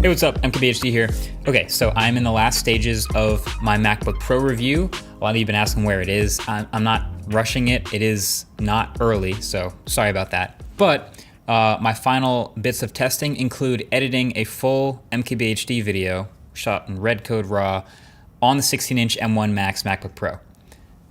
Hey, what's up? MKBHD here. Okay, so I'm in the last stages of my MacBook Pro review. A lot of you have been asking where it is. I'm not rushing it. It is not early, so sorry about that. But my final bits of testing include editing a full MKBHD video shot in Red Code RAW on the 16-inch M1 Max MacBook Pro.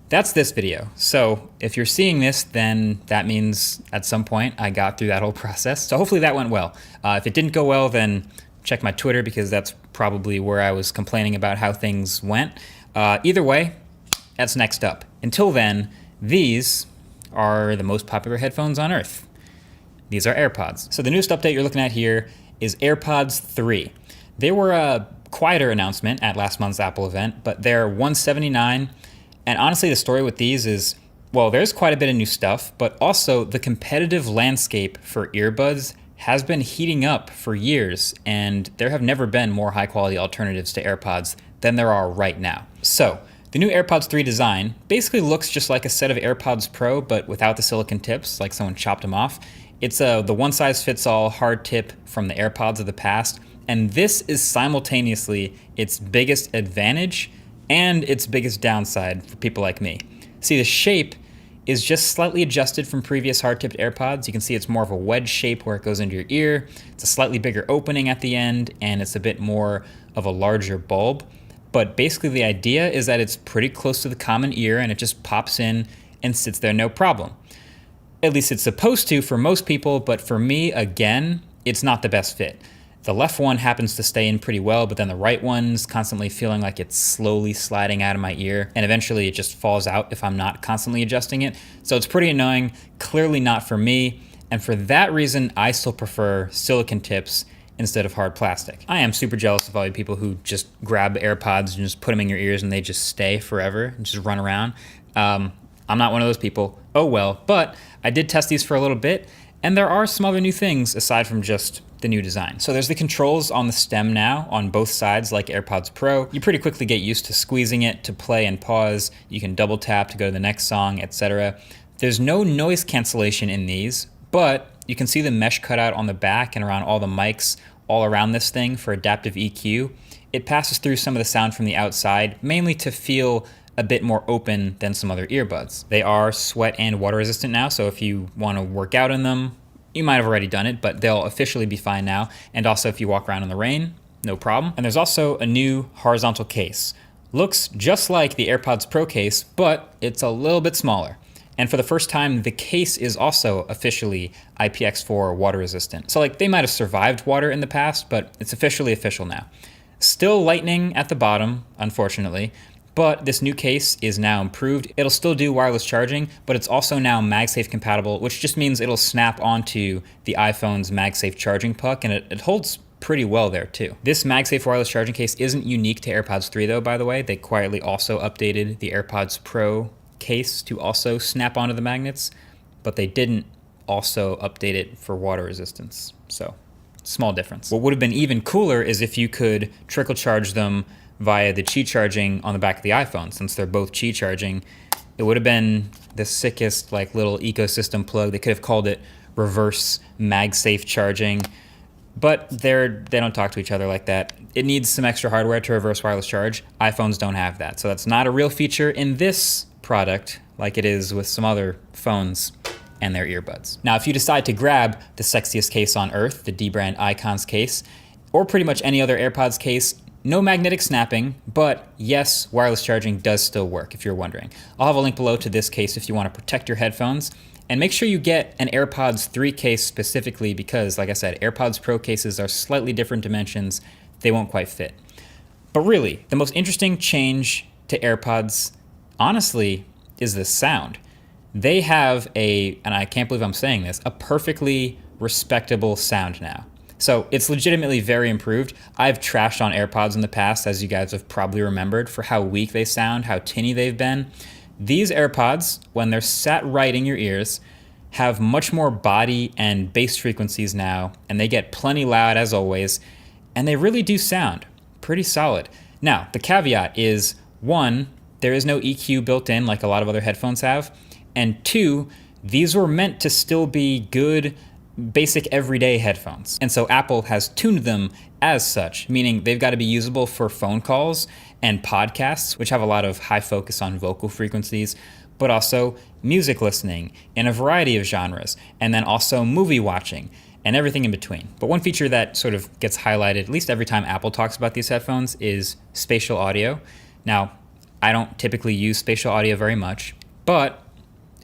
That's this video. So if you're seeing this, then that means at some point I got through that whole process. So hopefully that went well. If it didn't go well, then check my Twitter because that's probably where I was complaining about how things went. Either way, that's next up. Until then, these are the most popular headphones on earth. These are AirPods. So the newest update you're looking at here is AirPods 3. They were a quieter announcement at last month's Apple event, but they're $179. And honestly, the story with these is, well, there's quite a bit of new stuff, but also the competitive landscape for earbuds has been heating up for years, and there have never been more high-quality alternatives to AirPods than there are right now. So the new AirPods 3 design basically looks just like a set of AirPods Pro, but without the silicon tips, like someone chopped them off. It's the one-size-fits-all hard tip from the AirPods of the past, and this is simultaneously its biggest advantage and its biggest downside for people like me. See, the shape is just slightly adjusted from previous hard-tipped AirPods. You can see it's more of a wedge shape where it goes into your ear. It's a slightly bigger opening at the end, and it's a bit more of a larger bulb. But basically the idea is that it's pretty close to the common ear, and it just pops in and sits there no problem. At least it's supposed to for most people, but for me, again, it's not the best fit. The left one happens to stay in pretty well, but then the right one's constantly feeling like it's slowly sliding out of my ear, and eventually it just falls out if I'm not constantly adjusting it. So it's pretty annoying, clearly not for me, and for that reason, I still prefer silicon tips instead of hard plastic. I am super jealous of all you people who just grab AirPods and just put them in your ears and they just stay forever and just run around. I'm not one of those people. Oh well, but I did test these for a little bit, and there are some other new things aside from just the new design. So there's the controls on the stem now on both sides like AirPods Pro. You pretty quickly get used to squeezing it to play and pause. You can double tap to go to the next song, etc. There's no noise cancellation in these, but you can see the mesh cutout on the back and around all the mics all around this thing for adaptive EQ. It passes through some of the sound from the outside, mainly to feel a bit more open than some other earbuds. They are sweat and water resistant now, so if you want to work out in them, you might have already done it, but they'll officially be fine now. And also if you walk around in the rain, no problem. And there's also a new horizontal case. Looks just like the AirPods Pro case, but it's a little bit smaller. And for the first time, the case is also officially IPX4 water resistant. So like they might have survived water in the past, but it's officially official now. Still lightning at the bottom, unfortunately, but this new case is now improved. It'll still do wireless charging, but it's also now MagSafe compatible, which just means it'll snap onto the iPhone's MagSafe charging puck, and it holds pretty well there too. This MagSafe wireless charging case isn't unique to AirPods 3 though, by the way. They quietly also updated the AirPods Pro case to also snap onto the magnets, but they didn't also update it for water resistance. So, small difference. What would have been even cooler is if you could trickle charge them via the Qi charging on the back of the iPhone. Since they're both Qi charging, it would have been the sickest like little ecosystem plug. They could have called it reverse MagSafe charging, but they don't talk to each other like that. It needs some extra hardware to reverse wireless charge. iPhones don't have that, so that's not a real feature in this product like it is with some other phones and their earbuds. Now, if you decide to grab the sexiest case on earth, the D-brand Icons case, or pretty much any other AirPods case, no magnetic snapping, but yes, wireless charging does still work if you're wondering. I'll have a link below to this case if you want to protect your headphones. And make sure you get an AirPods 3 case specifically because, like I said, AirPods Pro cases are slightly different dimensions. They won't quite fit. But really, the most interesting change to AirPods, honestly, is the sound. They have and I can't believe I'm saying this, a perfectly respectable sound now. So it's legitimately very improved. I've trashed on AirPods in the past, as you guys have probably remembered, for how weak they sound, how tinny they've been. These AirPods, when they're sat right in your ears, have much more body and bass frequencies now, and they get plenty loud as always, and they really do sound pretty solid. Now, the caveat is, one, there is no EQ built in like a lot of other headphones have, and two, these were meant to still be good basic everyday headphones. And so Apple has tuned them as such, meaning they've got to be usable for phone calls and podcasts, which have a lot of high focus on vocal frequencies, but also music listening in a variety of genres, and then also movie watching and everything in between. But one feature that sort of gets highlighted, at least every time Apple talks about these headphones, is spatial audio. Now, I don't typically use spatial audio very much, but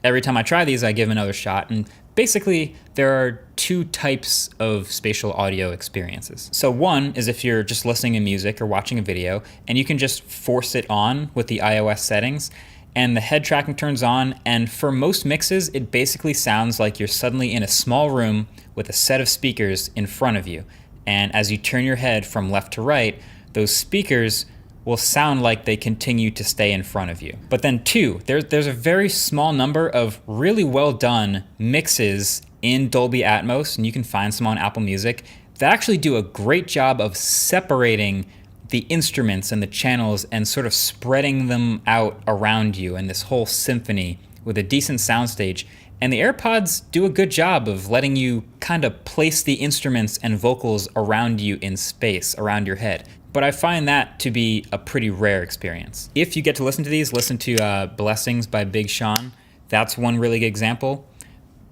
every time I try these, I give another shot. And basically, there are two types of spatial audio experiences. So one is if you're just listening to music or watching a video, and you can just force it on with the iOS settings, and the head tracking turns on, and for most mixes, it basically sounds like you're suddenly in a small room with a set of speakers in front of you. And as you turn your head from left to right, those speakers will sound like they continue to stay in front of you. But then two, there's a very small number of really well done mixes in Dolby Atmos, and you can find some on Apple Music, that actually do a great job of separating the instruments and the channels and sort of spreading them out around you in this whole symphony with a decent soundstage. And the AirPods do a good job of letting you kind of place the instruments and vocals around you in space, around your head. But I find that to be a pretty rare experience. If you get to listen to these, listen to Blessings by Big Sean. That's one really good example.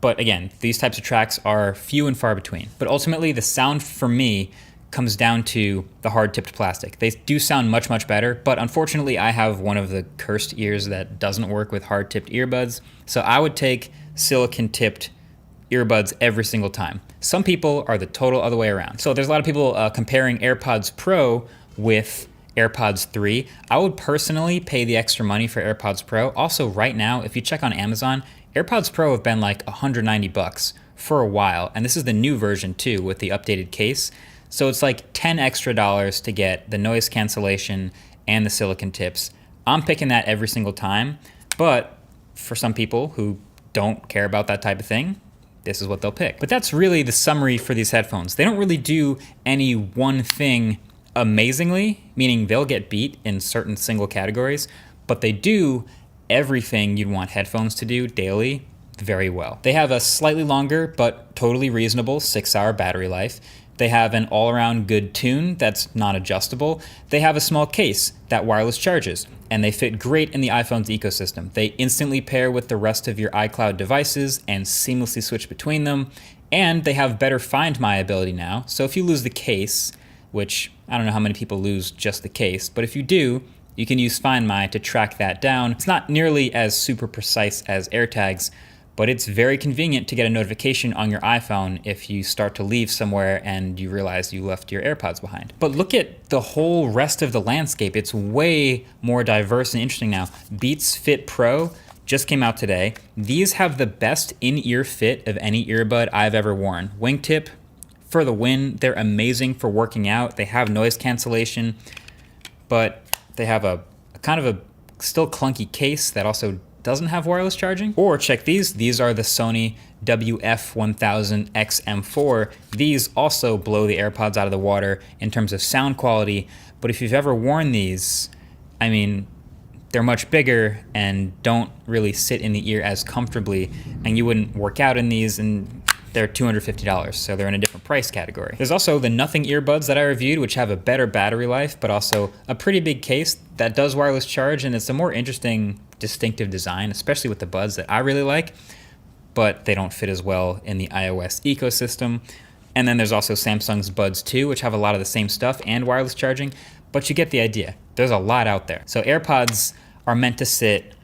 But again, these types of tracks are few and far between. But ultimately, the sound for me comes down to the hard-tipped plastic. They do sound much, much better, but unfortunately I have one of the cursed ears that doesn't work with hard-tipped earbuds, so I would take silicon-tipped earbuds every single time. Some people are the total other way around. So there's a lot of people comparing AirPods Pro with AirPods 3. I would personally pay the extra money for AirPods Pro. Also, right now, if you check on Amazon, AirPods Pro have been like $190 for a while, and this is the new version too with the updated case. So it's like $10 extra to get the noise cancellation and the silicon tips. I'm picking that every single time, but for some people who don't care about that type of thing, this is what they'll pick. But that's really the summary for these headphones. They don't really do any one thing amazingly, meaning they'll get beat in certain single categories, but they do everything you'd want headphones to do daily very well. They have a slightly longer but totally reasonable 6-hour battery life. They have an all-around good tune that's not adjustable. They have a small case that wireless charges, and they fit great in the iPhone's ecosystem. They instantly pair with the rest of your iCloud devices and seamlessly switch between them, and they have better Find My ability now. So if you lose the case, which I don't know how many people lose just the case, but if you do, you can use Find My to track that down. It's not nearly as super precise as AirTags, but it's very convenient to get a notification on your iPhone if you start to leave somewhere and you realize you left your AirPods behind. But look at the whole rest of the landscape. It's way more diverse and interesting now. Beats Fit Pro just came out today. These have the best in-ear fit of any earbud I've ever worn. Wingtip for the win. They're amazing for working out. They have noise cancellation, but they have a kind of a still clunky case that also doesn't have wireless charging. Or check these. These are the Sony WF-1000XM4. These also blow the AirPods out of the water in terms of sound quality. But if you've ever worn these, I mean, they're much bigger and don't really sit in the ear as comfortably, and you wouldn't work out in these, and they're $250, so they're in a different price category. There's also the Nothing earbuds that I reviewed, which have a better battery life, but also a pretty big case that does wireless charge, and it's a more interesting, distinctive design, especially with the buds that I really like, but they don't fit as well in the iOS ecosystem. And then there's also Samsung's Buds 2, which have a lot of the same stuff and wireless charging, but you get the idea. There's a lot out there. So AirPods are meant to sit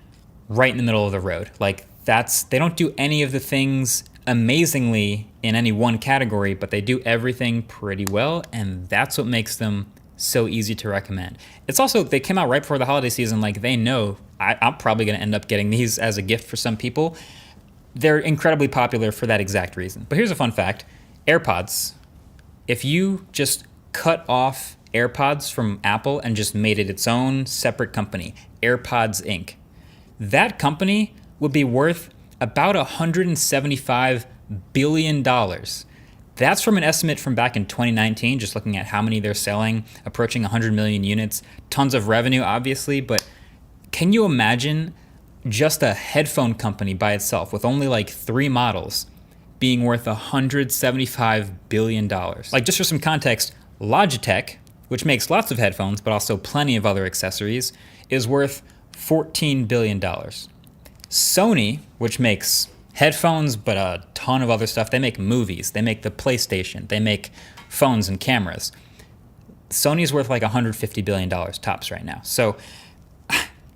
right in the middle of the road. Like they don't do any of the things amazingly in any one category, but they do everything pretty well, and that's what makes them so easy to recommend. It's also, they came out right before the holiday season, like they know I'm probably gonna end up getting these as a gift for some people. They're incredibly popular for that exact reason. But here's a fun fact. AirPods, if you just cut off AirPods from Apple and just made it its own separate company, AirPods Inc., that company would be worth about $175 billion. That's from an estimate from back in 2019, just looking at how many they're selling, approaching 100 million units, tons of revenue, obviously, but can you imagine just a headphone company by itself with only like 3 models being worth $175 billion. Like, just for some context, Logitech, which makes lots of headphones, but also plenty of other accessories, is worth $14 billion. Sony, which makes headphones, but a ton of other stuff, they make movies, they make the PlayStation, they make phones and cameras. Sony's worth like $150 billion tops right now. So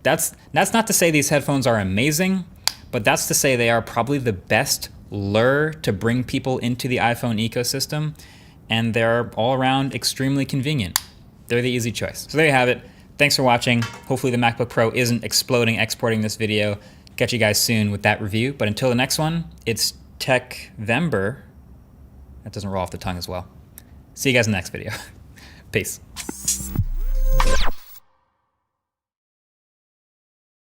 that's not to say these headphones are amazing, but that's to say they are probably the best lure to bring people into the iPhone ecosystem, and they're all around extremely convenient. They're the easy choice. So there you have it. Thanks for watching. Hopefully the MacBook Pro isn't exploding exporting this video. Catch you guys soon with that review. But until the next one, it's Techvember. That doesn't roll off the tongue as well. See you guys in the next video. Peace.